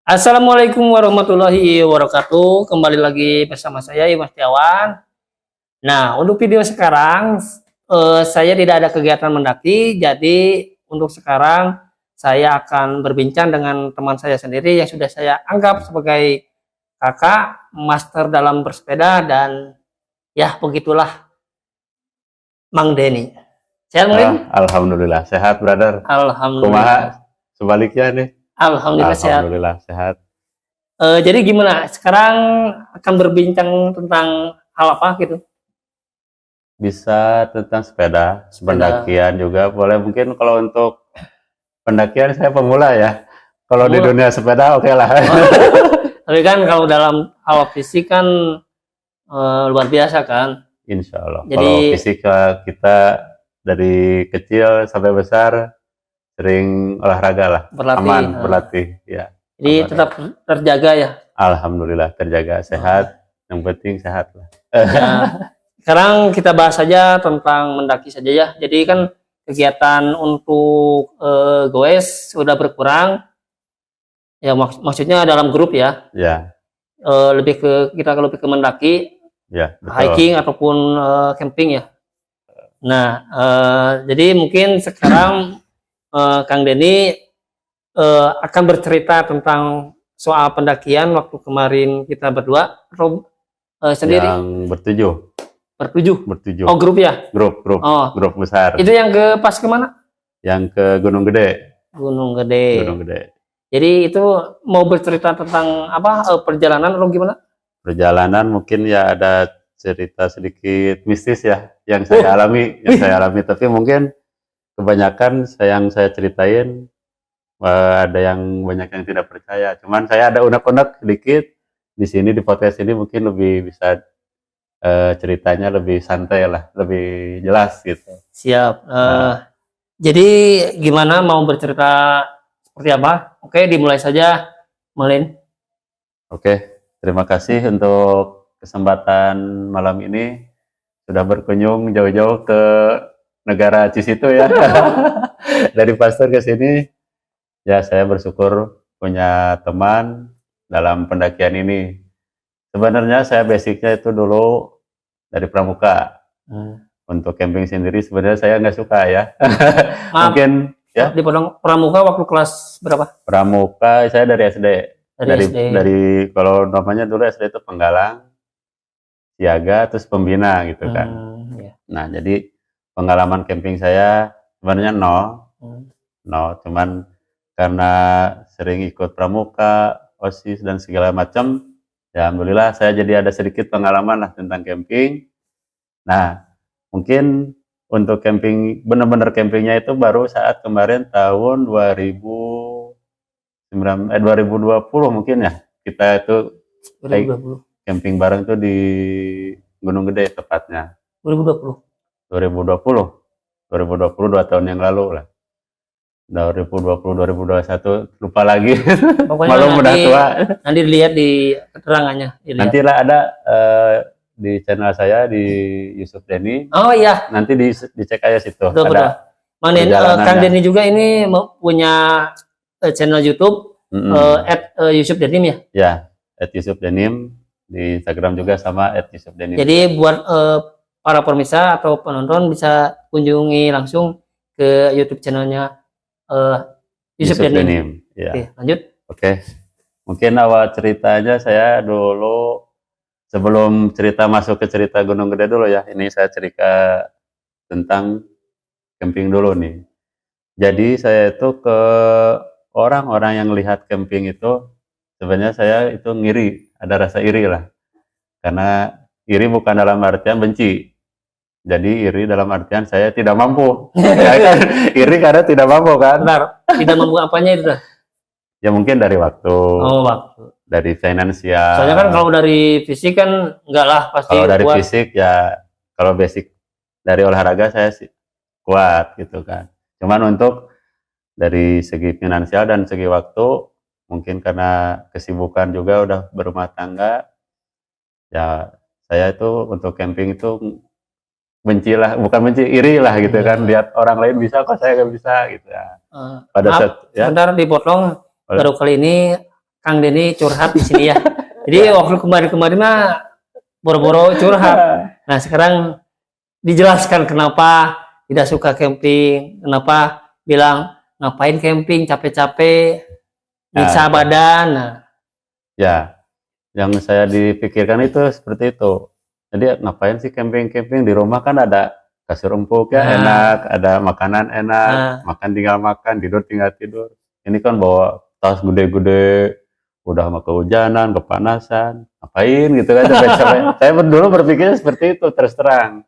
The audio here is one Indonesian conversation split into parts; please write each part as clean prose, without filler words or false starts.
Assalamualaikum warahmatullahi wabarakatuh. Kembali lagi bersama saya Iwan Setiawan. Nah, untuk video sekarang saya tidak ada kegiatan mendaki, jadi untuk sekarang saya akan berbincang dengan teman saya sendiri yang sudah saya anggap sebagai kakak, master dalam bersepeda dan ya begitulah Mang Denny. Sehat mungkin? Alhamdulillah sehat, brother. Alhamdulillah. Kumaha sebaliknya nih? Alhamdulillah sehat. Alhamdulillah sehat. Jadi gimana? Sekarang akan berbincang tentang hal apa gitu? Bisa tentang sepeda, Sepeda. pendakian juga boleh. Mungkin kalau untuk pendakian saya pemula ya. Kalau di Pemula. dunia sepeda oke lah. Tapi kan kalau dalam hal fisik kan luar biasa kan. Insya Allah. Jadi Kalau fisika kita dari kecil sampai besar sering olahraga lah, berlatih. aman berlatih ya. Jadi Aman, tetap terjaga ya. Alhamdulillah terjaga sehat. Yang penting sehat lah. Nah, sekarang kita bahas saja tentang mendaki saja ya. Jadi kan kegiatan untuk goes sudah berkurang. Ya maksudnya dalam grup ya. Ya, Lebih ke kita lebih ke mendaki, ya betul. hiking ataupun camping ya. Nah, jadi mungkin sekarang Kang Denny akan bercerita tentang soal pendakian waktu kemarin kita berdua, sendiri. Yang bertujuh. Oh, grup ya? Grup Oh, grup besar. itu yang ke pas kemana? Yang ke Gunung Gede. Gunung Gede. Gunung Gede. Jadi itu mau bercerita tentang apa perjalanan atau gimana? Perjalanan mungkin ya ada cerita sedikit mistis ya yang saya alami, tapi mungkin kebanyakan yang saya ceritain ada yang banyak yang tidak percaya. Cuman saya ada unek-unek sedikit di sini di podcast ini mungkin lebih bisa ceritanya lebih santai lah, lebih jelas gitu. Siap. Jadi gimana mau bercerita seperti apa? Oke, dimulai saja, Melin. Oke, terima kasih untuk kesempatan malam ini sudah berkunjung jauh-jauh ke negara Cisitu ya. Dari Pasteur ke sini, ya saya bersyukur punya teman dalam pendakian ini. Sebenarnya saya basicnya itu dulu dari pramuka. Untuk camping sendiri sebenarnya saya nggak suka ya. Maaf, Mungkin ya. di pramuka waktu kelas berapa? Pramuka saya dari SD. Dari SD. Dari kalau namanya dulu SD itu penggalang, siaga, terus pembina gitu kan. Ya. Nah jadi pengalaman camping saya sebenarnya nol, cuman karena sering ikut pramuka, OSIS dan segala macam, ya alhamdulillah saya jadi ada sedikit pengalaman lah tentang camping. Nah mungkin untuk camping, benar-benar campingnya itu baru saat kemarin tahun 2020 mungkin ya, kita itu 2020. camping bareng tuh di Gunung Gede tepatnya. 2020. 2 tahun yang lalu lah. 2020 2021 lupa lagi. Pokoknya malu udah tua. Nanti dilihat di keterangannya. Nantilah ada di channel saya di Yusuf Denny. Oh iya. Nanti dicek aja situ. Betul. Mang Denny, Kang Denny juga ini punya channel YouTube @Yusuf Denim ya. Ya, @Yusuf Denim di Instagram juga sama @Yusuf Denim. Jadi buat para pemirsa atau penonton bisa kunjungi langsung ke YouTube channelnya Yusuf Denim. Ya. Oke, lanjut. Oke. Mungkin awal ceritanya saya dulu, sebelum cerita masuk ke cerita Gunung Gede dulu ya, ini saya cerita tentang camping dulu nih. Jadi saya itu ke orang-orang yang lihat camping itu, sebenarnya saya itu ngiri, ada rasa iri lah. Karena iri bukan dalam artian benci. Jadi iri dalam artian saya tidak mampu. Ya kan? Iri karena tidak mampu kan? Bentar, tidak mampu apanya itu dah? Ya mungkin dari waktu. Oh, waktu. Dari finansial. Soalnya kan kalau dari fisik kan enggak lah pasti. Kalau dari fisik ya, kalau basic dari olahraga saya sih kuat gitu kan. Cuman untuk dari segi finansial dan segi waktu, mungkin karena kesibukan juga udah berumah tangga, ya saya itu untuk camping itu benci lah, bukan benci, iri lah gitu kan. Lihat orang lain bisa, kok saya nggak bisa gitu ya. Pada saat ya. Sebentar dipotong, baru kali ini Kang Denny curhat di sini ya. Jadi waktu kemarin-kemarin mah boro-boro curhat. Nah sekarang dijelaskan kenapa tidak suka camping, kenapa bilang ngapain camping capek-capek, nyiksa Nah, badan. Nah, ya, yang saya dipikirkan itu seperti itu. Jadi ngapain sih camping-camping di rumah kan ada kasur empuk ya Nah. enak, ada makanan enak, Nah. makan tinggal makan, tidur tinggal tidur. Ini kan bawa tas gede-gede, udah mah kehujanan, kepanasan, ngapain gitu kan capek-capek. Saya dulu berpikirnya seperti itu terus terang.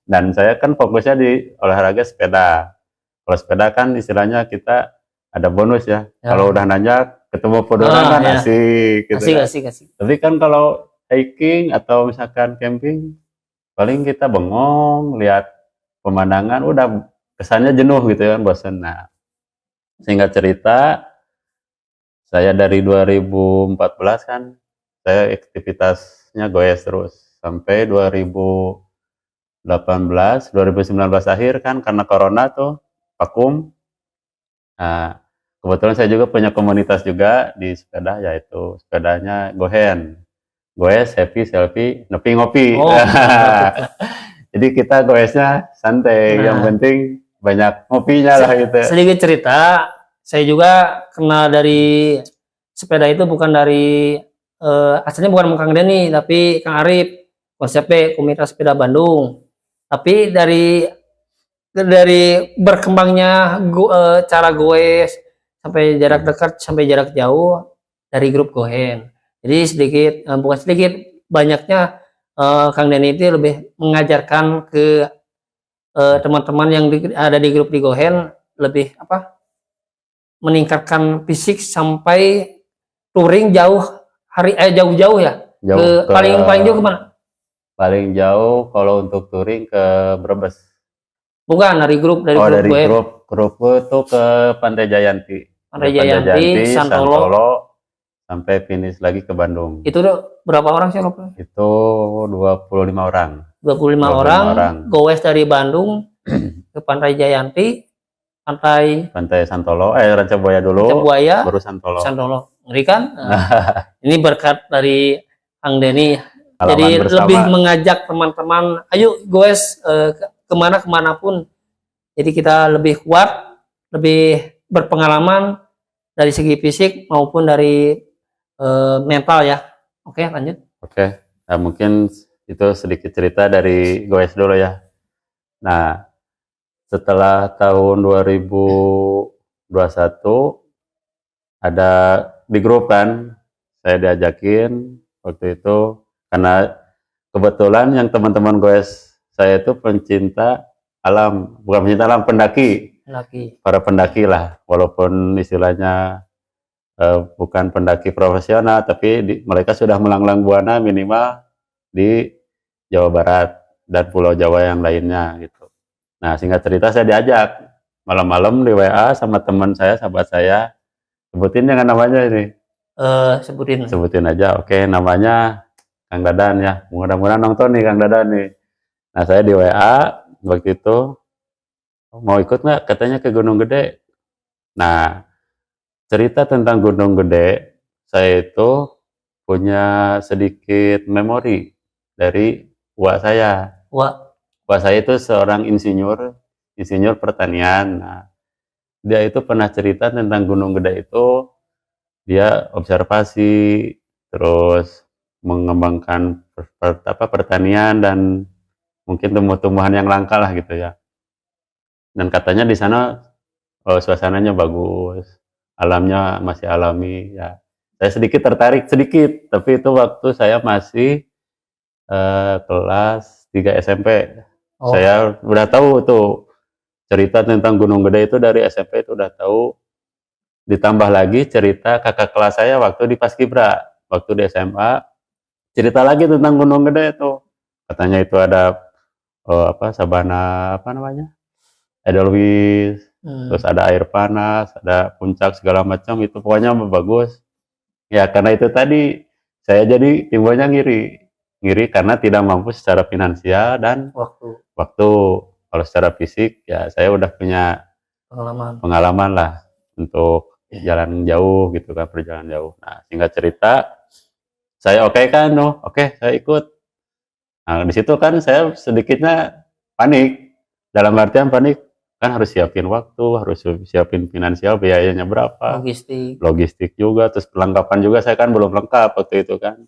Dan saya kan fokusnya di olahraga sepeda. Kalau sepeda kan istilahnya kita ada bonus ya. Ya. Kalau udah nanjak ketemu podoran kan ya. asik gitu Asik, kan. asik, asik. Tapi kan kalau hiking atau misalkan camping, paling kita bengong, lihat pemandangan, udah kesannya jenuh gitu kan, bosan. Nah, singkat cerita, saya dari 2014 kan, saya aktivitasnya goes terus. Sampai 2018, 2019 akhir kan, karena corona tuh, vakum. Nah, kebetulan saya juga punya komunitas juga di sepeda, yaitu sepedanya Gohen. Goes, happy, selfie, nepi ngopi. Oh, Jadi kita goesnya santai, yang Nah. penting banyak ngopinya lah gitu. sedikit cerita, saya juga kenal dari sepeda itu bukan dari asalnya bukan Kang Denny, tapi Kang Arif, konsepnya komunitas sepeda Bandung. Tapi dari berkembangnya cara goes sampai jarak dekat sampai jarak jauh dari grup Gohen. Jadi sedikit bukan sedikit, banyaknya Kang Denny itu lebih mengajarkan ke teman-teman yang ada di grup di Gohen, lebih apa, meningkatkan fisik sampai touring jauh jauh-jauh ya. Jauh Paling jauh kemana? paling jauh kalau untuk touring ke Brebes. Bukan dari grup Oh, dari Gohen. grup itu ke Pantai Jayanti. Pantai Jayanti, Santolo, sampai finish lagi ke Bandung. Itu berapa orang sih Rob? Itu 25 orang. 25 orang. Goes dari Bandung ke Pantai Jayanti, Pantai Santolo, Ranca Buaya dulu, Buaya, baru Santolo. Ngeri kan? Nah, ini berkat dari Kang Denny. Halaman Jadi bersama. lebih mengajak teman-teman, ayo goes kemanapun. Jadi kita lebih kuat, lebih berpengalaman dari segi fisik maupun dari mental ya. Oke, lanjut. Oke, nah, mungkin itu sedikit cerita dari goes dulu ya. Nah, setelah tahun 2021 ada di grup kan, saya diajakin waktu itu karena kebetulan yang teman-teman goes saya itu pencinta alam, bukan pencinta alam, pendaki. Para pendaki lah, walaupun istilahnya bukan pendaki profesional, tapi mereka sudah melanglang buana minimal di Jawa Barat dan Pulau Jawa yang lainnya gitu. Nah, singkat cerita saya diajak malam-malam di WA sama teman saya, sahabat saya. Sebutin jangan namanya ini. Sebutin aja. Oke, namanya Kang Dadan ya. Mudah-mudahan nonton nih Kang Dadan nih. Nah, saya di WA waktu itu, mau ikut nggak? Katanya ke Gunung Gede. Nah, cerita tentang Gunung Gede, saya itu punya sedikit memori dari uak saya. Uak saya itu seorang insinyur pertanian. Nah, dia itu pernah cerita tentang Gunung Gede itu, dia observasi, terus mengembangkan pertanian dan mungkin tumbuh-tumbuhan yang langka lah gitu ya. Dan katanya di sana suasananya bagus, alamnya masih alami ya. Saya sedikit tertarik sedikit, tapi itu waktu saya masih kelas 3 SMP. Saya udah tahu tuh cerita tentang Gunung Gede itu dari SMP itu udah tahu. Ditambah lagi cerita kakak kelas saya waktu di Paskibra, waktu di SMA, cerita lagi tentang Gunung Gede itu. Katanya itu ada sabana apa namanya? Edelweiss, terus ada air panas, ada puncak segala macam, itu pokoknya bagus. Ya karena itu tadi saya jadi timbulnya ngiri karena tidak mampu secara finansial dan waktu. Kalau secara fisik ya saya udah punya pengalaman lah untuk jalan jauh gitu kan, perjalanan jauh. Nah, singkat cerita, saya oke kan, oke saya ikut. Nah, di situ kan saya sedikitnya panik. Dalam artian panik, kan harus siapin waktu, harus siapin finansial, biayanya berapa, logistik juga, terus perlengkapan juga saya kan belum lengkap waktu itu kan.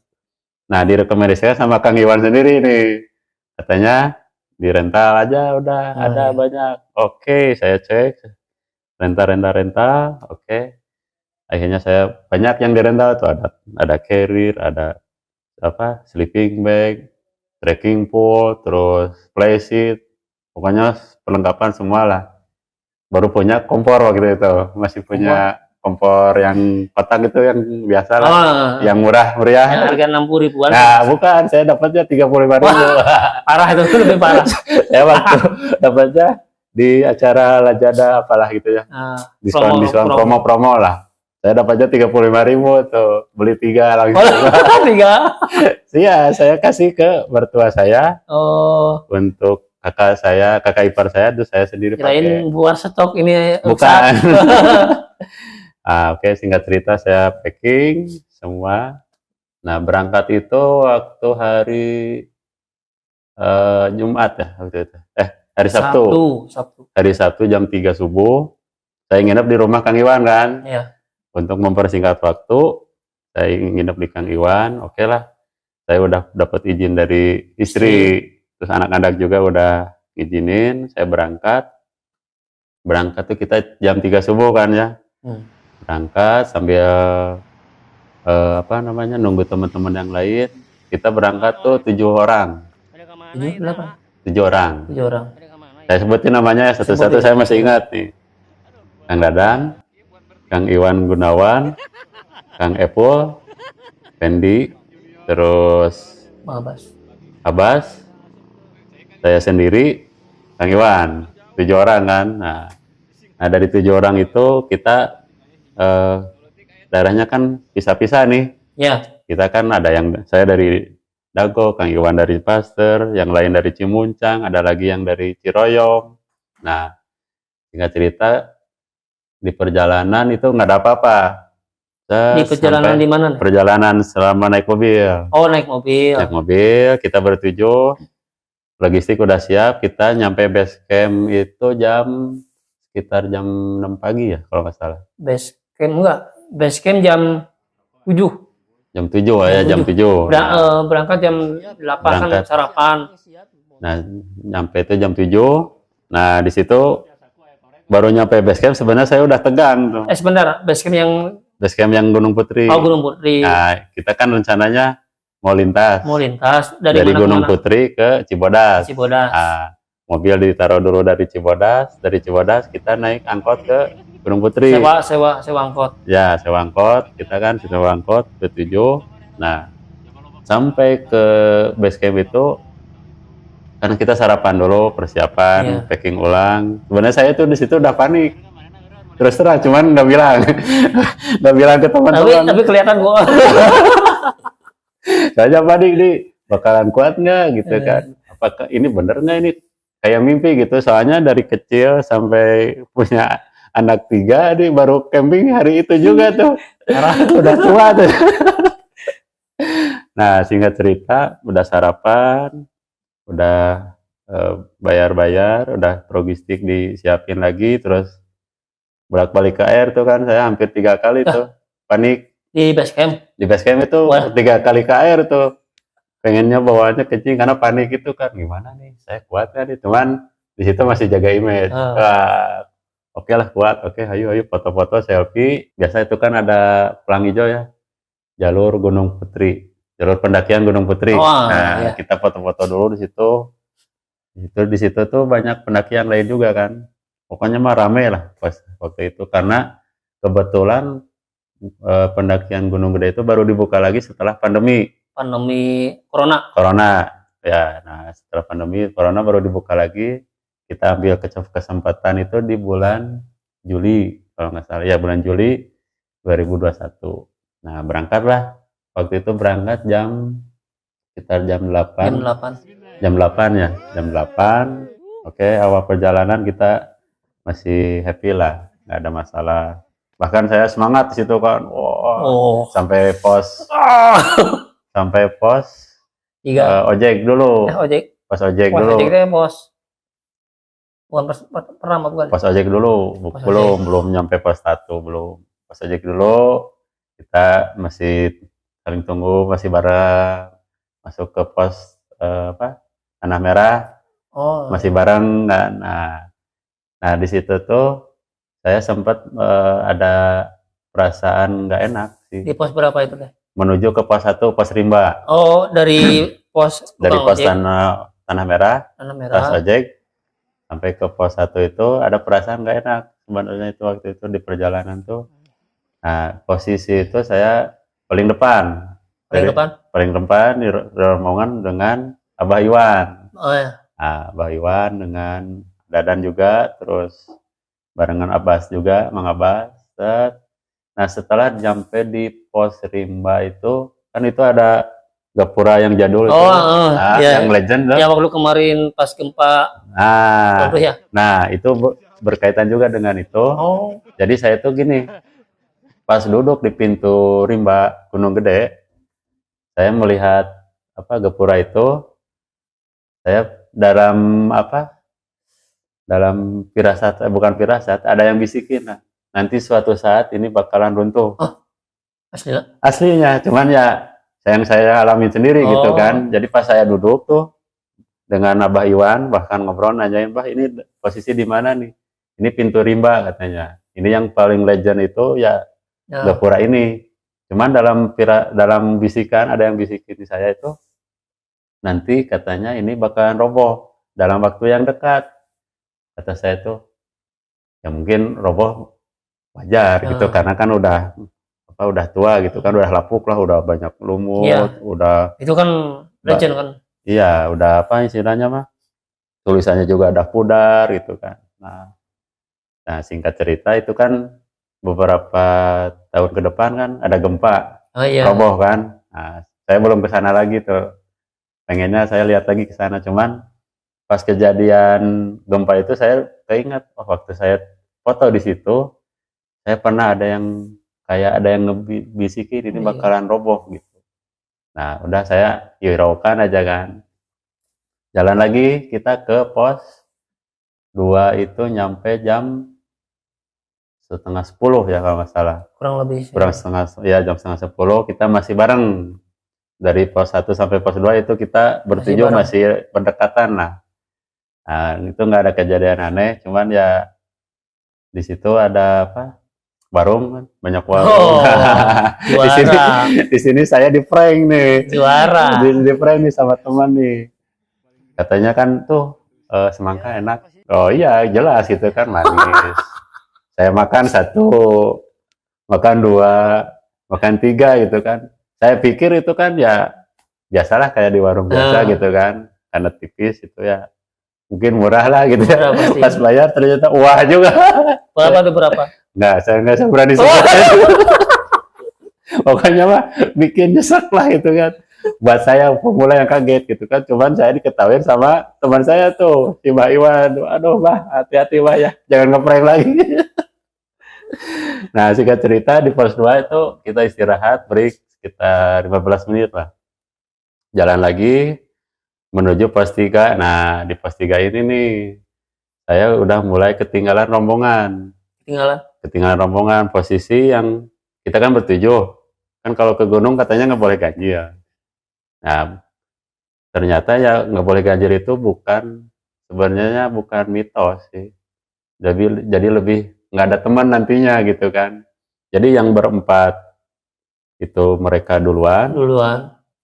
Nah, direkomendasikan sama Kang Iwan sendiri nih. Katanya dirental aja udah ada banyak. Oke, saya cek rental, oke. Akhirnya saya banyak yang dirental tuh, ada carrier, ada sleeping bag, trekking pole, terus play seat, pokoknya perlengkapan semua lah. Baru punya kompor waktu itu, masih punya kompor yang kotak itu yang biasa lah, yang murah meriah. Yang harga 60 ribuan. Nah, bukan, saya dapatnya 35.000. Parah itu lebih parah. Saya waktu dapatnya di acara Lazada apalah gitu ya. Diskon promo lah. Saya dapatnya 35.000 tuh, beli 3 langsung. 3? Iya, saya kasih ke mertua saya. Untuk kakak ipar saya, terus saya sendiri pakai. Kirain buat stok ini. Bukan. Oke, singkat cerita saya packing semua. Nah, berangkat itu waktu hari Jumat ya waktu itu. Hari Sabtu. Hari Sabtu jam 3 subuh. Saya nginep di rumah Kang Iwan kan. Iya. Untuk mempersingkat waktu, saya nginep di Kang Iwan. Oke lah. Saya udah dapat izin dari istri. Terus anak-anak juga udah ngizinin. Saya berangkat. Berangkat tuh kita jam 3 subuh kan ya. Berangkat sambil nunggu teman-teman yang lain. Kita berangkat tuh 7 orang. 7 orang. Saya sebutin namanya ya, satu-satu saya masih ingat nih. Kang Dadang, Kang Iwan Gunawan, Kang Epul, Fendi, terus Abbas, saya sendiri, Kang Iwan. 7 orang kan. Nah, dari 7 orang itu kita daerahnya kan pisah-pisah nih. Ya. Kita kan ada yang saya dari Dago, Kang Iwan dari Pasteur, yang lain dari Cimuncang, ada lagi yang dari Ciroyom. Nah, singkat cerita di perjalanan itu nggak ada apa-apa. Di perjalanan di mana? Perjalanan selama naik mobil. Oh, naik mobil. Naik mobil, kita bertujuh, logistik udah siap, kita nyampe base camp itu sekitar jam 6 pagi ya, kalau nggak salah. Base camp jam 7. Jam 7 ya, jam 7. Berangkat jam 8 kan sarapan. Nah, nyampe itu jam 7. Nah, di situ baru nyampe base camp sebenarnya saya udah tegang tuh. Sebentar, base camp yang Gunung Putri. Oh, Gunung Putri. Nah, kita kan rencananya mau lintas dari Gunung Putri ke Cibodas. Nah, mobil ditaruh dulu dari Cibodas kita naik angkot ke Gunung Putri. Sewa angkot. Ya, sewa angkot. Kita kan sewa angkot bertujuh. Nah, sampai ke base camp itu kan kita sarapan dulu, persiapan, packing ulang. Sebenarnya saya tuh di situ udah panik. Terus terang, cuman nggak bilang, nggak bilang ke teman-teman. Tapi kelihatan gua. Saya panik nih, bakalan kuat nggak gitu kan? Apakah ini bener nggak ini kayak mimpi gitu? Soalnya dari kecil sampai punya anak 3 nih baru camping hari itu juga tuh. Udah tua tuh. Nah, singkat cerita, udah sarapan, udah bayar-bayar, udah logistik disiapin lagi, terus bolak-balik ke air tuh kan, saya hampir 3 kali tuh panik. Di base camp? Di base camp itu 3 kali ke air tuh. Pengennya bawaannya kencing karena panik itu kan, gimana nih, saya kuat kan nih, cuman di situ masih jaga image. Oke lah kuat, oke ayo foto-foto selfie. Biasa itu kan ada pelang hijau ya, jalur Gunung Putri, jalur pendakian Gunung Putri. Kita foto-foto dulu di situ. Di situ tuh banyak pendakian lain juga kan. Pokoknya mah rame lah pas waktu itu karena kebetulan pendakian Gunung Gede itu baru dibuka lagi setelah pandemi corona ya. Nah, setelah pandemi corona baru dibuka lagi. Kita ambil kesempatan itu di bulan Juli kalau nggak salah ya, bulan Juli 2021. Nah, berangkatlah waktu itu, berangkat sekitar jam 8 ya, jam 8. Oke, awal perjalanan kita masih happy lah, nggak ada masalah. Bahkan saya semangat di situ kan. Wah, Oh. sampai pos sampai pos Tiga. ojek dulu. Ojek. Pos ojek Wah, dulu. ojeknya bos. Bukan pertama bukan. Pos ojek dulu, Pos belum nyampe pos 1, belum. Pos ojek dulu, kita masih saling tunggu, masih bareng. Masuk ke pos apa? Tanah Merah, Oh. masih bareng kan. Nah di situ tuh saya sempat ada perasaan nggak enak sih. Di pos berapa itu teh? Menuju ke pos 1, pos Rimba. Oh, dari pos Dari tukang pos ojek, Tanah Merah, Tanah pos Merah. ojek, sampai ke pos 1 itu ada perasaan nggak enak sebenarnya itu waktu itu di perjalanan tuh. Nah, posisi itu saya paling depan. Paling depan. Paling depan di rombongan dengan Abah Iwan. Oh ya. Nah, Abah Iwan dengan Dadan juga, terus barengan Abbas juga, Mang Abbas. Nah, setelah nyampe di pos Rimba itu, kan itu ada gapura yang jadul itu. Nah, iya. yang legend tuh. Ya waktu kemarin pas gempa Nah, ya. nah itu berkaitan juga dengan itu. Oh. Jadi saya tuh gini, pas duduk di pintu Rimba Gunung Gede, saya melihat apa gapura itu, saya dalam apa? Dalam firasat, bukan firasat, ada yang bisikin, nah, nanti suatu saat ini bakalan runtuh. Oh, asli. Aslinya, cuman ya yang saya alami sendiri gitu kan. Jadi pas saya duduk tuh dengan Abah Iwan, bahkan ngobrol nanyain, "Bah, ini posisi di mana nih?" "Ini pintu Rimba," katanya. "Ini yang paling legend itu ya gapura ini." Cuman dalam bisikan, ada yang bisikin di saya itu, nanti katanya ini bakalan roboh dalam waktu yang dekat. Kata saya tuh, ya mungkin roboh wajar gitu, karena kan udah tua gitu kan, udah lapuk lah, udah banyak lumut, udah. Itu kan legend kan. Iya, udah apa istilahnya mah, tulisannya juga ada pudar gitu kan. Nah singkat cerita itu kan beberapa tahun ke depan kan ada gempa, roboh kan. Nah, saya belum ke sana lagi tuh. Pengennya saya lihat lagi ke sana, cuman pas kejadian gempa itu saya keinget, waktu saya foto di situ, saya pernah ada yang kayak ada yang ngebisikin ini bakalan roboh gitu. Nah, udah saya hiraukan aja kan. Jalan lagi kita ke pos 2 itu nyampe jam setengah 10 ya kalau nggak salah. Jam setengah 10 kita masih bareng. Dari pos 1 sampai pos 2 itu kita bertujuh masih berdekatan lah. Nah, itu nggak ada kejadian aneh, cuman ya di situ ada apa? Warung kan, banyak warung. Di sini saya di prank nih. Juara. Di prank nih sama teman nih. Katanya kan tuh semangka enak. Oh iya, jelas gitu kan, manis. Saya makan 1, makan 2, makan 3 gitu kan. Saya pikir itu kan ya biasalah kayak di warung biasa gitu kan. Karena tipis itu ya mungkin murah lah gitu ya. Pas bayar ternyata wah juga. Berapa? Nggak, saya nggak berani sebutnya. Pokoknya mah bikin nyesek lah gitu kan. Buat saya pemula yang kaget gitu kan. Cuman saya diketawain sama teman saya tuh, si Mbak Iwan. Aduh Mbak, hati-hati Mbak ya, jangan ngeprank lagi. Nah singkat cerita di pos 2 itu kita istirahat, break sekitar 15 menit lah. Jalan lagi menuju pos 3. Nah di pos 3 ini nih, saya udah mulai ketinggalan rombongan. Ketinggalan rombongan, posisi yang kita kan bertujuh. Kan kalau ke gunung katanya nggak boleh ganjil. Nah, ternyata ya nggak boleh ganjil itu sebenarnya bukan mitos sih. Jadi lebih nggak ada teman nantinya gitu kan. Jadi yang berempat itu mereka duluan.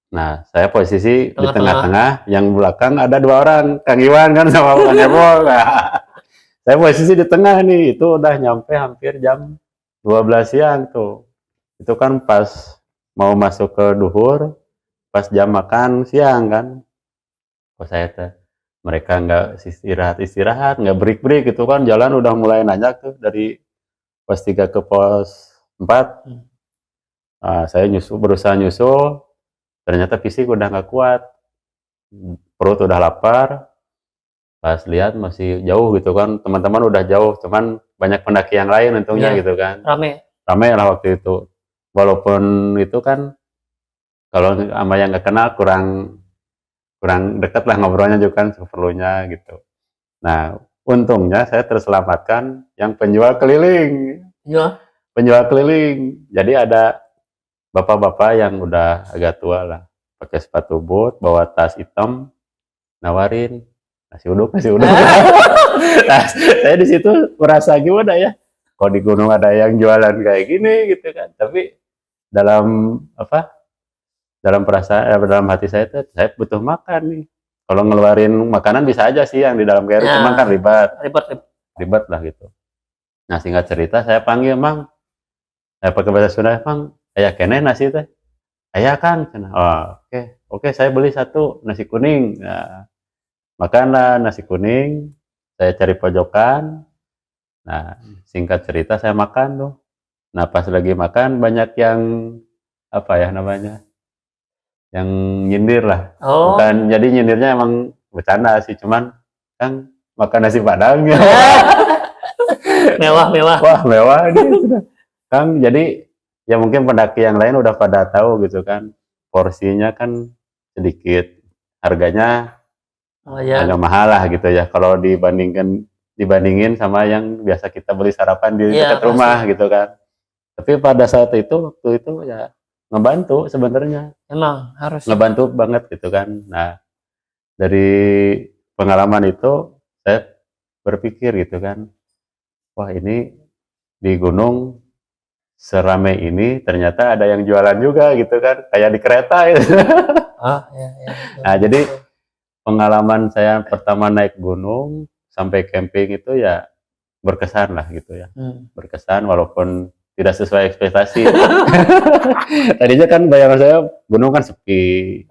Nah, saya posisi di tengah-tengah, yang belakang ada 2 orang, Kang Iwan kan sama Kang Ebol. Nah, saya posisi di tengah nih, itu udah nyampe hampir jam 12 siang tuh. Itu kan pas mau masuk ke duhur, pas jam makan siang kan. Kok saya tuh, mereka nggak istirahat, nggak break gitu kan, jalan udah mulai nanjak tuh dari pos 3 ke pos 4. Nah, saya berusaha nyusul, ternyata fisik udah nggak kuat, perut udah lapar. Pas lihat masih jauh gitu kan, teman-teman udah jauh, cuman banyak pendaki yang lain untungnya Iya. gitu kan. Rame. Ramai lah waktu itu. Walaupun itu kan kalau sama yang nggak kenal kurang kurang dekat lah ngobrolnya juga kan seperlunya gitu. Nah, untungnya saya terselamatkan yang penjual keliling. Iya. Penjual keliling. Jadi ada bapak-bapak yang udah agak tua lah, pakai sepatu boot, bawa tas hitam, nawarin nasi uduk, nasi uduk. Nah, saya di situ merasa gimana ya? Kok di gunung ada yang jualan kayak gini gitu kan? Tapi dalam apa? Dalam perasaan, dalam hati saya tuh, saya butuh makan nih. Kalau ngeluarin makanan bisa aja sih yang di dalam carry, Ya. cuman kan Ribet. ribet lah gitu. Nah singkat cerita saya panggil Mang, saya pakai bahasa Sunda, Mang, ayah kene nasi teh, ayah Kang, oh, oke, saya beli satu nasi kuning. Nah, makanlah nasi kuning, saya cari pojokan. Nah singkat cerita saya makan tuh. Nah pas lagi makan banyak yang apa ya namanya, yang nyindir lah. Oh. Bukan, jadi nyindirnya emang bercanda sih, cuman kan makan nasi padang ya. Mewah. Wah mewah nih sudah. Kang, jadi ya mungkin pendaki yang lain udah pada tahu gitu kan, porsinya kan sedikit, harganya Oh ya. agak mahal lah gitu ya kalau dibandingin sama yang biasa kita beli sarapan di Iya, dekat rumah gitu kan. Tapi pada saat itu waktu itu ya ngebantu sebenarnya, Emang harus. ngebantu banget gitu kan. Nah dari pengalaman itu saya berpikir gitu kan, wah ini di gunung seramai ini ternyata ada yang jualan juga gitu kan, kayak di kereta gitu. Ah, ya. Nah jadi pengalaman saya pertama naik gunung sampai camping itu ya berkesan lah gitu ya, berkesan walaupun tidak sesuai ekspektasi. Tadinya kan bayangan saya gunung kan sepi,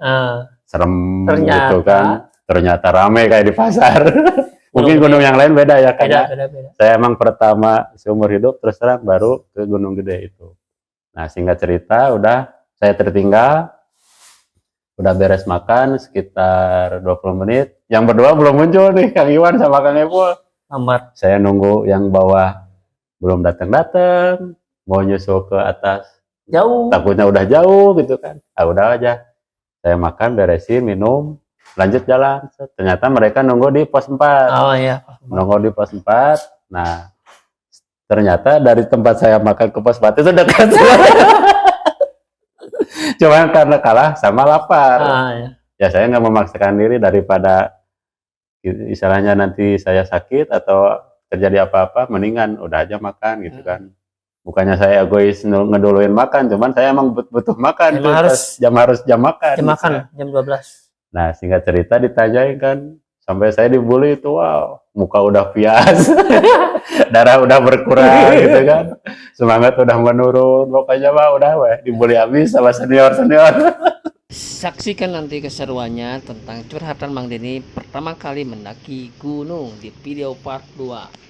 serem gitu kan, ternyata rame kayak di pasar. Mungkin gunung yang lain beda ya, karena Beda. saya emang pertama seumur hidup terus terang baru ke Gunung Gede itu. Nah singkat cerita udah saya tertinggal, udah beres makan sekitar 20 menit, yang berdua belum muncul nih, Kang Iwan sama Kang Epul. Amat. Saya nunggu yang bawah belum datang, mau nyusul ke atas Jauh. takutnya udah jauh gitu kan. Ah udah aja, saya makan, beresin, minum, lanjut jalan. Ternyata mereka nunggu di pos 4. Oh iya. Nongol di pos 4. Nah, ternyata dari tempat saya makan ke pos 4 itu dekat. Cuman karena kalah sama lapar. Ya. Ya saya nggak memaksakan diri, daripada istilahnya nanti saya sakit atau terjadi apa-apa, mendingan udah aja makan gitu kan. Bukannya saya egois ngeduluin makan, cuman saya emang butuh makan. Emang harus jam makan. Jam makan, jam 12. Nah, singkat cerita ditanyain kan, sampai saya dibully itu, wow, muka udah pias, darah udah berkurang gitu kan, semangat udah menurun, pokoknya mah udah dibully habis sama senior. Saksikan nanti keseruannya tentang curhatan Mang Denny pertama kali mendaki gunung di video part 2.